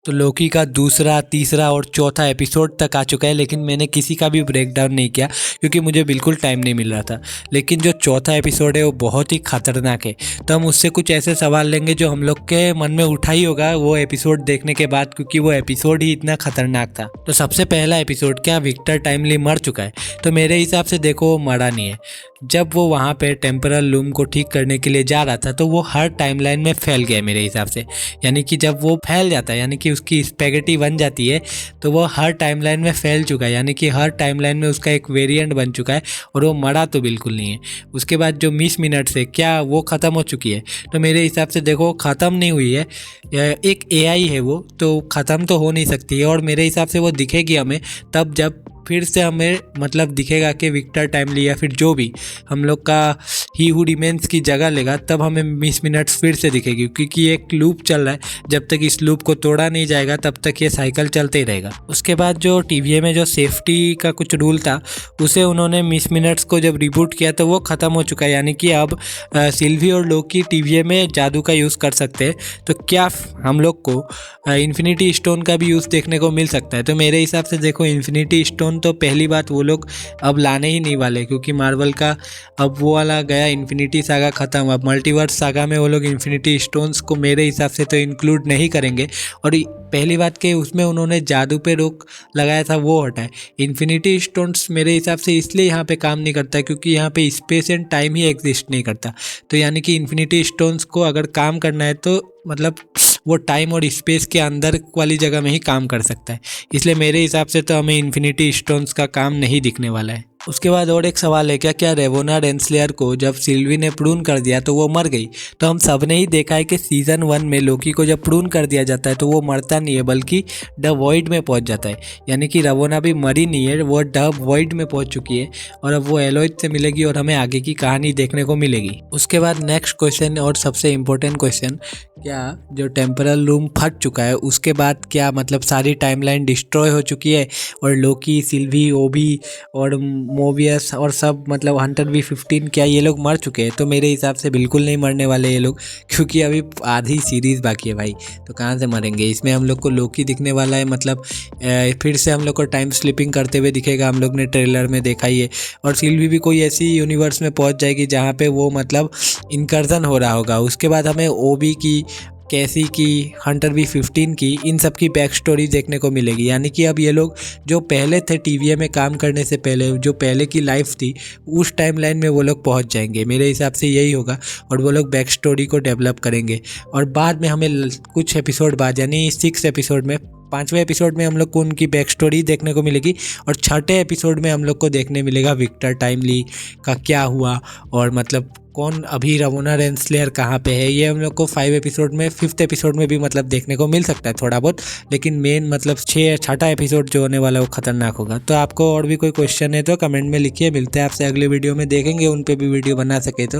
तो लोकी का दूसरा, तीसरा और चौथा एपिसोड तक आ चुका है, लेकिन मैंने किसी का भी ब्रेकडाउन नहीं किया क्योंकि मुझे बिल्कुल टाइम नहीं मिल रहा था। लेकिन जो चौथा एपिसोड है वो बहुत ही खतरनाक है, तो हम उससे कुछ ऐसे सवाल लेंगे जो हम लोग के मन में उठा ही होगा वो एपिसोड देखने के बाद, क्योंकि वो एपिसोड ही इतना खतरनाक था। तो सबसे पहला एपिसोड, क्या विक्टर टाइमली मर चुका है? तो मेरे हिसाब से देखो वो मरा नहीं है। जब वो वहाँ पे टेम्परल लूम को ठीक करने के लिए जा रहा था तो वो हर टाइमलाइन में फैल गया मेरे हिसाब से। यानी कि जब वो फैल जाता है, यानी कि उसकी स्पेगेटी बन जाती है, तो वो हर टाइमलाइन में फैल चुका है, यानी कि हर टाइमलाइन में उसका एक वेरिएंट बन चुका है और वो मरा तो बिल्कुल नहीं है। उसके बाद जो 20 मिनट से, क्या वो ख़त्म हो चुकी है? तो मेरे हिसाब से देखो ख़त्म नहीं हुई है, एक एआई है वो, तो ख़त्म तो हो नहीं सकती है। और मेरे हिसाब से वो दिखेगी हमें तब जब फिर से हमें मतलब दिखेगा कि विक्टर टाइमली या फिर जो भी हम लोग का ही हू रिमेन्स की जगह लेगा, तब हमें 20 मिनट्स फिर से दिखेगी, क्योंकि एक लूप चल रहा है। जब तक इस लूप को तोड़ा नहीं जाएगा तब तक ये साइकिल चलते ही रहेगा। उसके बाद जो टीवीए में जो सेफ्टी का कुछ रूल था, उसे उन्होंने 20 मिनट्स को जब रिबूट किया तो वो ख़त्म हो चुका है, यानी कि अब सिल्वी और लोकी टीवीए में जादू का यूज़ कर सकते हैं। तो क्या हम लोग को इन्फिनिटी स्टोन का भी यूज़ देखने को मिल सकता है? तो मेरे हिसाब से देखो, इन्फिनिटी स्टोन तो पहली बात वो लोग अब लाने ही नहीं वाले, क्योंकि मार्वल का अब वो वाला गया, इन्फिनिटी सागा ख़त्म। अब मल्टीवर्स सागा में वो लोग इन्फिनिटी स्टोन्स को मेरे हिसाब से तो इंक्लूड नहीं करेंगे। और पहली बात कि उसमें उन्होंने जादू पे रोक लगाया था, वो हटाए। इन्फिनिटी स्टोन्स मेरे हिसाब से इसलिए यहाँ पे काम नहीं करता क्योंकि यहाँ पे space and time he exist नहीं करता। तो यानी कि इन्फिनिटी स्टोन्स को अगर काम करना है तो मतलब वो टाइम और स्पेस के अंदर वाली जगह में ही काम कर सकता है। इसलिए मेरे हिसाब से तो हमें इन्फिनिटी स्टोन्स का काम नहीं दिखने वाला है। उसके बाद और एक सवाल है, क्या रेवोना रेंसलेयर को जब सिल्वी ने प्रून कर दिया तो वो मर गई? तो हम सब ने ही देखा है कि सीज़न 1 में लोकी को जब प्रून कर दिया जाता है तो वो मरता नहीं है, बल्कि द वॉइड में पहुंच जाता है। यानी कि रेवोना भी मरी नहीं है, वो द वॉइड में पहुंच चुकी है और अब वो एलोइड से मिलेगी और हमें आगे की कहानी देखने को मिलेगी। उसके बाद नेक्स्ट क्वेश्चन और सबसे इम्पोर्टेंट क्वेश्चन, क्या जो टेम्परल लूम फट चुका है उसके बाद क्या मतलब सारी टाइमलाइन डिस्ट्रॉय हो चुकी है और लोकी, सिल्वी, ओबी और मोबियस और सब मतलब हंटर B15, क्या ये लोग मर चुके हैं? तो मेरे हिसाब से बिल्कुल नहीं मरने वाले ये लोग, क्योंकि अभी आधी सीरीज़ बाकी है भाई, तो कहाँ से मरेंगे। इसमें हम लोग को लोकी दिखने वाला है, मतलब फिर से हम लोग को टाइम स्लिपिंग करते हुए दिखेगा, हम लोग ने ट्रेलर में देखा ही है। और सिल्वी भी कोई ऐसी यूनिवर्स में पहुँच जाएगी जहाँ पे वो मतलब इनकर्जन हो रहा होगा। उसके बाद हमें ओबी की, कैसी की, हंटर B15 की, इन सब की बैक स्टोरी देखने को मिलेगी। यानी कि अब ये लोग जो पहले थे टीवीए में काम करने से पहले, जो पहले की लाइफ थी, उस टाइमलाइन में वो लोग पहुंच जाएंगे। मेरे हिसाब से यही होगा और वो लोग बैक स्टोरी को डेवलप करेंगे। और बाद में हमें कुछ एपिसोड बाद, यानी 6 एपिसोड में, 5वें एपिसोड में हम लोग को उनकी बैक स्टोरी देखने को मिलेगी और 6ठे एपिसोड में हम लोग को देखने मिलेगा विक्टर टाइमली का क्या हुआ और मतलब कौन अभी रेवोना रेंसलेयर कहाँ पे है। ये हम लोग को 5 एपिसोड में, 5th एपिसोड में भी मतलब देखने को मिल सकता है थोड़ा बहुत, लेकिन मेन मतलब 6ठा एपिसोड जो होने वाला है वो खतरनाक होगा। तो आपको और भी कोई क्वेश्चन है तो कमेंट में लिखिए। मिलते हैं आपसे अगले वीडियो में, देखेंगे उन पे भी वीडियो बना सके तो।